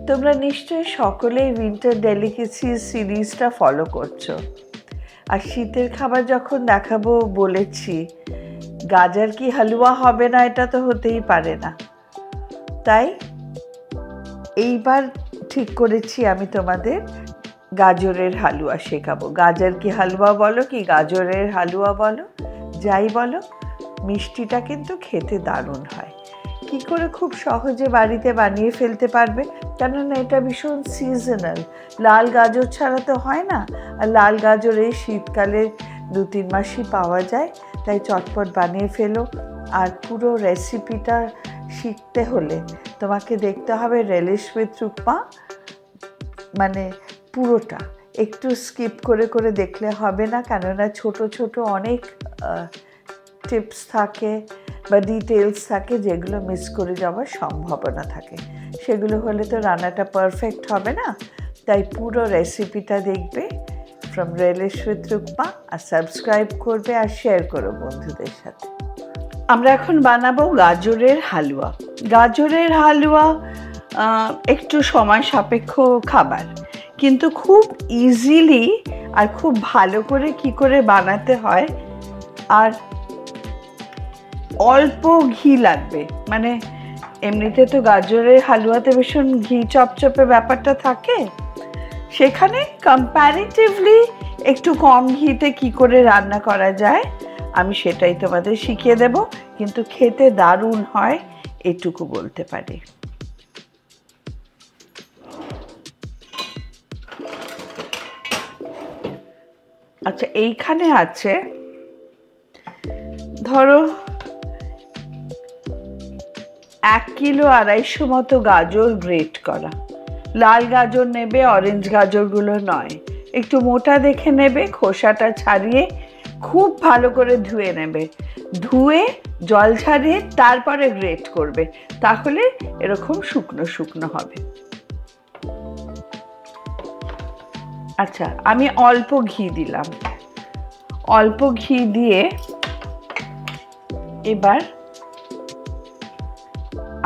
তোমরা নিশ্চয়ই সকলেই উইন্টার ডেলিকেসিস সিরিজটা ফলো করছো। আর শীতের খাবার যখন দেখাবো বলেছি, গাজর কি হালুয়া হবে না, এটা তো হতেই পারে না। তাই এইবার ঠিক করেছি আমি তোমাদের গাজরের হালুয়া শেখাবো। গাজর কি হালুয়া বলো কি গাজরের হালুয়া বলো, যাই বলো, মিষ্টিটা কিন্তু খেতে দারুণ হয়। কি করে খুব সহজে বাড়িতে বানিয়ে ফেলতে পারবে, কেননা এটা ভীষণ সিজনাল। লাল গাজর ছাড়া তো হয় না, আর লাল গাজর এই শীতকালে 2-3 মাসই পাওয়া যায়। তাই চটপট বানিয়ে ফেলো। আর পুরো রেসিপিটা শিখতে হলে তোমাকে দেখতে হবে রেলিশ উইথ উপমা, মানে পুরোটা। একটু স্কিপ করে করে দেখলে হবে না, কেননা ছোট ছোট অনেক টিপস থাকে বা ডিটেলস থাকে যেগুলো মিস করে যাওয়ার সম্ভাবনা থাকে। সেগুলো হলে তো রান্নাটা পারফেক্ট হবে না। তাই পুরো রেসিপিটা দেখবে ফ্রম রেলিশ উইথ উপমা, আর সাবস্ক্রাইব করবে আর শেয়ার করো বন্ধুদের সাথে। আমরা এখন বানাবো গাজরের হালুয়া। গাজরের হালুয়া একটু সময় সাপেক্ষ খাবার, কিন্তু খুব ইজিলি আর খুব ভালো করে কি করে বানাতে হয়। আর অল্প ঘি লাগবে, মানে এমনিতে তো গাজরের হালুয়াতে ভীষণ ঘি চপচপে ব্যাপারটা থাকে, সেখানে কম্প্যারেটিভলি একটু কম ঘিতে কি করে রান্না করা যায় আমি সেটাই তোমাদের শিখিয়ে দেব। কিন্তু খেতে দারুণ হয়, এটুকু বলতে পারি। আচ্ছা, এইখানে আছে ধরো 1 কিলো 250 মতো গাজর গ্রেট করা। লাল গাজর নেবে, অরেঞ্জ গাজরগুলো নয়। একটু মোটা দেখে নেবে, খোসাটা ছাড়িয়ে খুব ভালো করে ধুয়ে নেবে। ধুয়ে জল ছাড়িয়ে তারপরে গ্রেট করবে, তাহলে এরকম শুকনো শুকনো হবে। আচ্ছা, আমি অল্প ঘি দিলাম। অল্প ঘি দিয়ে এবার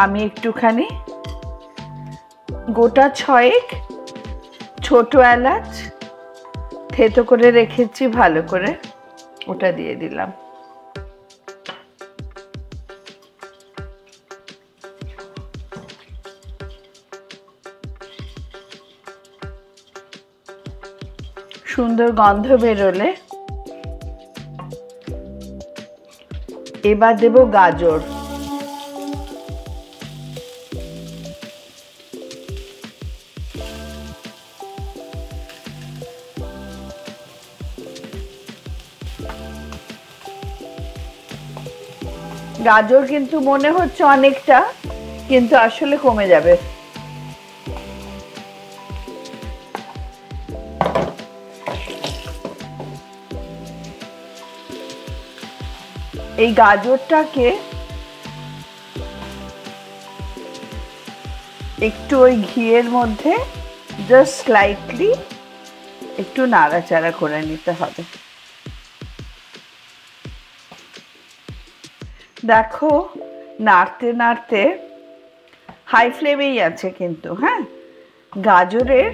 আমি একটুখানি গোটা 6 ছোট এলাচ থেতো করে রেখেছি ভালো করে, ওটা দিয়ে দিলাম। সুন্দর গন্ধ বেরোলে এবার দেব গাজর। গাজর কিন্তু মনে হচ্ছে অনেকটা, কিন্তু আসলে কমে যাবে। এই গাজরটাকে একটু ওই ঘিয়ের মধ্যে জাস্ট স্লাইটলি একটু নাড়াচাড়া করে নিতে হবে। দেখো নাড়তে নাড়তে, হাই ফ্লেমেই আছে কিন্তু, হ্যাঁ, গাজরের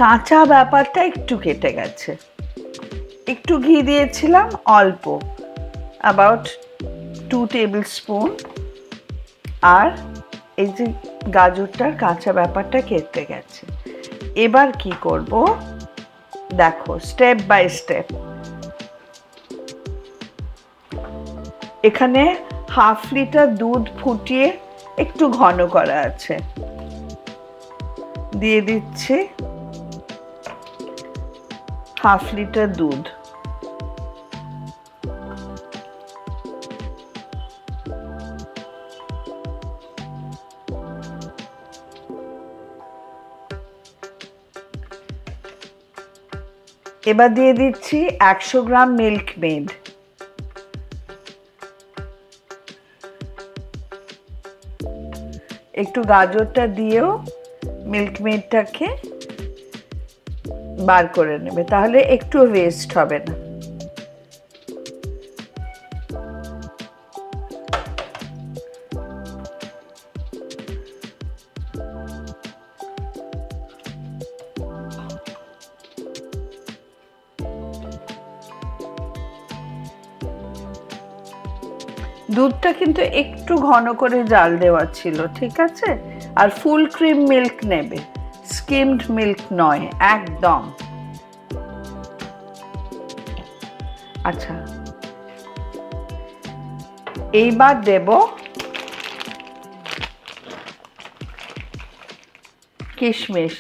কাঁচা ব্যাপারটা একটু কেটে গেছে। একটু ঘি দিয়েছিলাম অল্প, অ্যাবাউট 2 টেবিল স্পুন, আর এই যে গাজরটার কাঁচা ব্যাপারটা কেটে গেছে। এবার কি করব দেখো, স্টেপ বাই স্টেপ। এখানে 1/2 লিটার দুধ ফুটিয়ে একটু ঘন করা আছে, দিয়ে দিচ্ছি 1/2 লিটার দুধ। এবার দিয়ে দিচ্ছি 100 গ্রাম মিল্ক মেড। একটু গাজরটা দিয়েও মিল্ক মেডটাকে বার করে নেবে, তাহলে একটু ওয়েস্ট হবে না। দুধটা কিন্তু একটু ঘন করে জাল দেওয়া ছিল, ঠিক আছে? আর ফুল ক্রিম মিল্ক নেবে, স্কিমড মিল্ক নয় একদম। আচ্ছা, এইবার দেব কিশমিশ।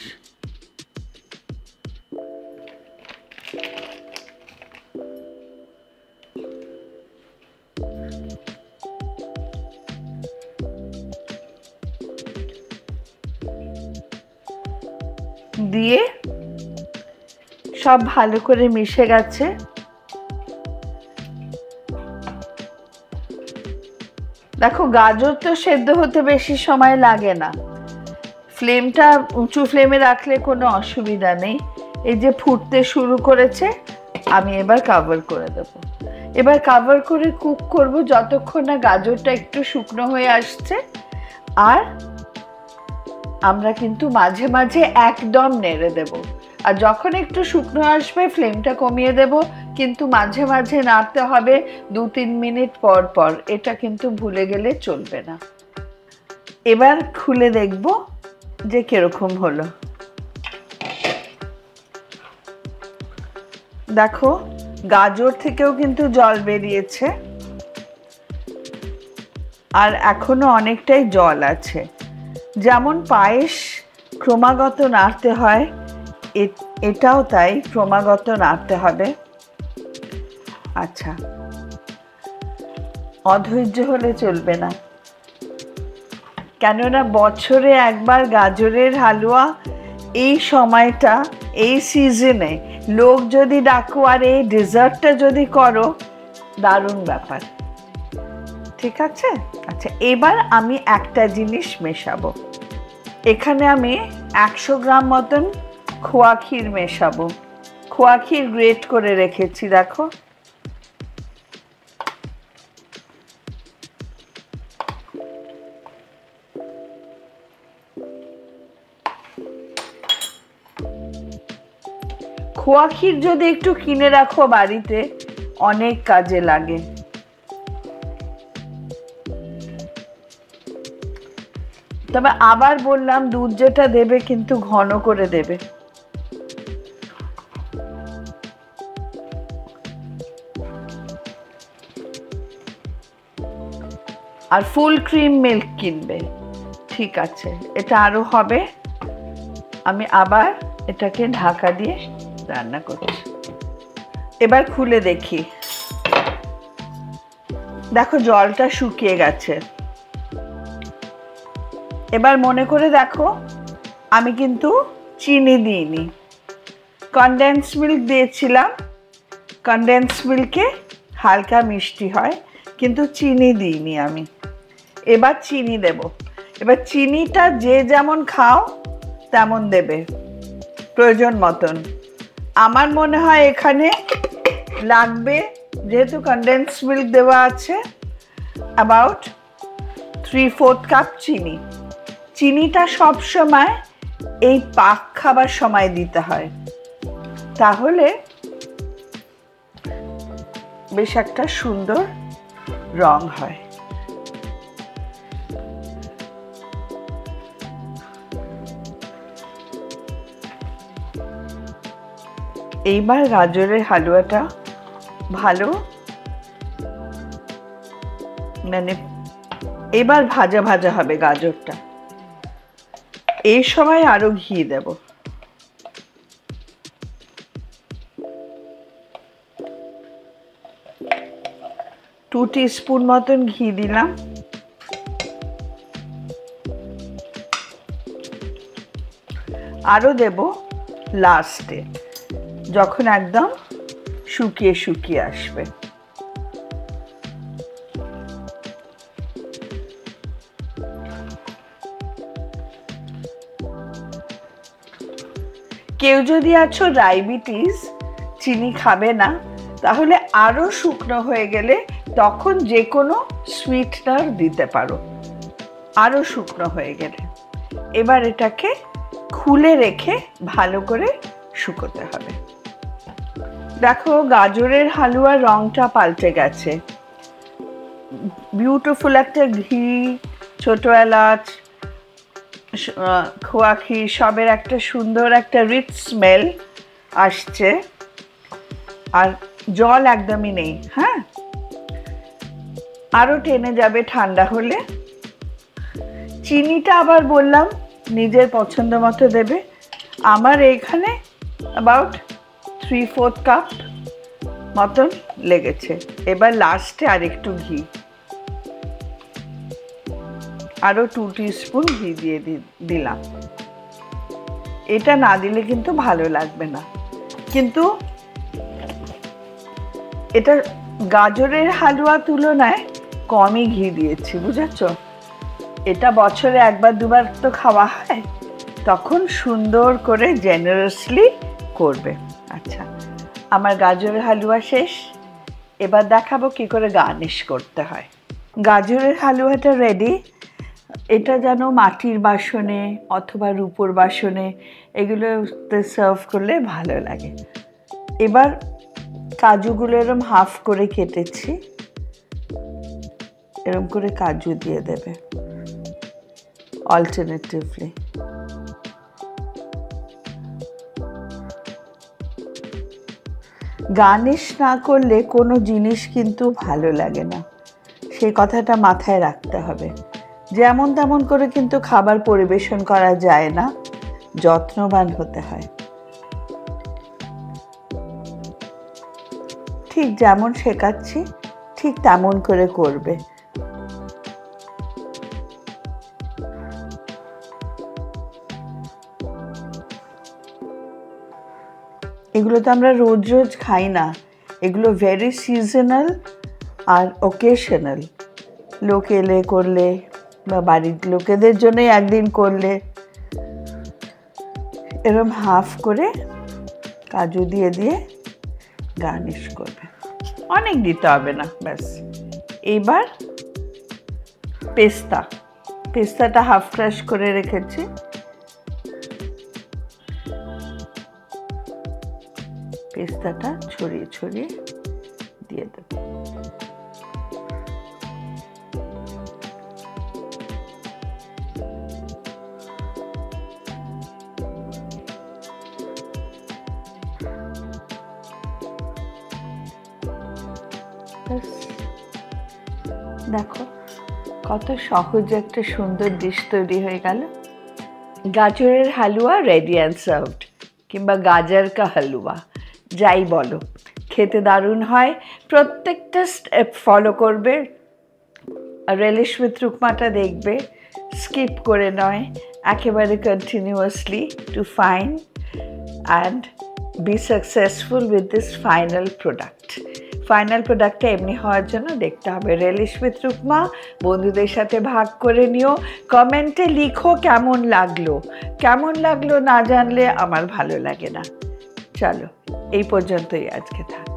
দিয়ে সব ভালো করে মিশে গেছে। দেখো গাজর তো সেদ্ধ হতে বেশি সময় লাগে না, ফ্লেমটা উঁচু ফ্লেমে রাখলে কোনো অসুবিধা নেই। এই যে ফুটতে শুরু করেছে, আমি এবার কভার করে দেব। এবার কভার করে কুক করব যতক্ষণ না গাজরটা একটু শুকনো হয়ে আসছে। আর আমরা কিন্তু মাঝে মাঝে একদম নেড়ে দেব, আর যখন একটু শুকনো আসবে ফ্লেমটা কমিয়ে দেব, কিন্তু মাঝে মাঝে নাড়তে হবে 2-3 মিনিট পর পর, এটা কিন্তু ভুলে গেলে চলবে না। এবার খুলে দেখব যে কিরকম হলো। দেখো গাজর থেকেও কিন্তু জল বেরিয়েছে, আর এখনো অনেকটাই জল আছে। যেমন পায়েস ক্রমাগত নাড়তে হয়, এটাও তাই ক্রমাগত নাড়তে হবে। আচ্ছা, অধৈর্য হলে চলবে না, কেননা বছরে একবার গাজরের হালুয়া, এই সময়টা, এই সিজনে লোক যদি ডাকো আর এই ডেজার্টটা যদি করো, দারুণ ব্যাপার। ঠিক আছে? আচ্ছা, এবার আমি একটা জিনিস মেশাবো। এখানে আমি 100 গ্রাম মতন খোয়া ক্ষীর মেশাবো। খোয়া ক্ষীর গ্রেট করে রেখেছি, দেখো। খোয়া ক্ষীর যদি একটু কিনে রাখো বাড়িতে, অনেক কাজে লাগে। তবে আবার বললাম, দুধ যেটা দেবে কিন্তু ঘন করে দেবে। আর ফুল ক্রিম মিল্ক কিনবে। ঠিক আছে, এটা আরো হবে। আমি আবার এটাকে ঢাকা দিয়ে রান্না করছি। এবার খুলে দেখি, দেখো জলটা শুকিয়ে গেছে। এবার মনে করে দেখো, আমি কিন্তু চিনি দিইনি, কনডেন্স মিল্ক দিয়েছিলাম। কনডেন্স মিল্কে হালকা মিষ্টি হয়, কিন্তু চিনি দিইনি আমি। এবার চিনি দেব। এবার চিনিটা যে যেমন খাও তেমন দেবে, প্রয়োজন মতন। আমার মনে হয় এখানে লাগবে, যেহেতু কনডেন্স মিল্ক দেওয়া আছে, অ্যাবাউট 3/4 কাপ চিনি। চিনিটা সব সময় এই পাক খাবার সময় দিতে হয়, তাহলে বেশ একটা সুন্দর রং হয়। এইবার গাজরের হালুয়াটা ভালো, মানে এবার ভাজা ভাজা হবে গাজরটা। এই সময় আরো ঘি দেব। 2 টিস্পুন মতন ঘি দিলাম। আরো দেব লাস্টে, যখন একদম শুকিয়ে শুকিয়ে আসবে। কেউ যদি আছো ডায়াবেটিস, চিনি খাবে না, তাহলে আরো শুকনো হয়ে গেলে তখন যে কোনো সুইটনার দিতে পারো, আরো শুকনো হয়ে গেলে। এবার এটাকে খুলে রেখে ভালো করে শুকোতে হবে। দেখো গাজরের হালুয়ার রংটা পাল্টে গেছে, বিউটিফুল একটা ঘি, ছোটো এলাচ, খোয়া ক্ষীর সবের একটা সুন্দর একটা রিচ স্মেল আসছে, আর জল একদমই নেই। হ্যাঁ, আরও টেনে যাবে ঠান্ডা হলে। চিনিটা আবার বললাম নিজের পছন্দ মতো দেবে। আমার এইখানে অ্যাবাউট 3/4 কাপ মতন লেগেছে। এবার লাস্টে আর একটু ঘি, আরও 2 টিস্পুন ঘি দিয়ে দিলাম। এটা না দিলে কিন্তু ভালো লাগবে না। কিন্তু এটা গাজরের হালুয়া তুলনায় কমই ঘি দিয়েছি, বুঝেছ? এটা বছরে একবার দুবার তো খাওয়া হয়, তখন সুন্দর করে জেনারেসলি করবে। আচ্ছা, আমার গাজরের হালুয়া শেষ। এবার দেখাবো কি করে গার্নিশ করতে হয়। গাজরের হালুয়াটা রেডি। এটা যেন মাটির বাসনে অথবা রূপোর বাসনে এগুলোতে সার্ভ করলে ভালো লাগে। এবার কাজুগুলো এরম হাফ করে কেটেছি, এরম করে কাজু দিয়ে দেবে অল্টারনেটিভলি। গার্নিশ না করলে কোনো জিনিস কিন্তু ভালো লাগে না, সেই কথাটা মাথায় রাখতে হবে। যেমন তেমন করে কিন্তু খাবার পরিবেশন করা যায় না, যত্নবান হতে হয়। ঠিক যেমন শেখাচ্ছি ঠিক তেমন করে করবে। এগুলো তো আমরা রোজ রোজ খাই না, এগুলো ভেরি সিজনাল আর ওকেশনাল। লোক এলে করলে বা বাড়ির লোকেদের জন্যই একদিন করলে এরম হাফ করে কাজু দিয়ে দিয়ে গার্নিশ করবে। অনেক দিতে হবে না, ব্যাস। এবার পেস্তাটা হাফ ক্রাশ করে রেখেছি, পেস্তাটা ছড়িয়ে ছড়িয়ে দিয়ে দেব। দেখো কত সহজে একটা সুন্দর ডিশ তৈরি হয়ে গেল। গাজরের হালুয়া রেডি অ্যান্ড সার্ভড, কিংবা গাজর কা হালুয়া যাই বলো, খেতে দারুণ হয়। প্রত্যেকটা স্টেপ ফলো করবে। রেলিশ উইথ রুকমাটা দেখবে, স্কিপ করে নয়, একেবারে continuously to find and be successful with this final product. Final প্রোডাক্টটা এমনি হওয়ার জন্য দেখতে হবে রেলিশ উইথ রুকমা। বন্ধুদের সাথে ভাগ করে নিও, কমেন্টে লিখো কেমন লাগলো না জানলে আমার ভালো লাগে না। চলো এই পর্যন্তই আজকে থাক।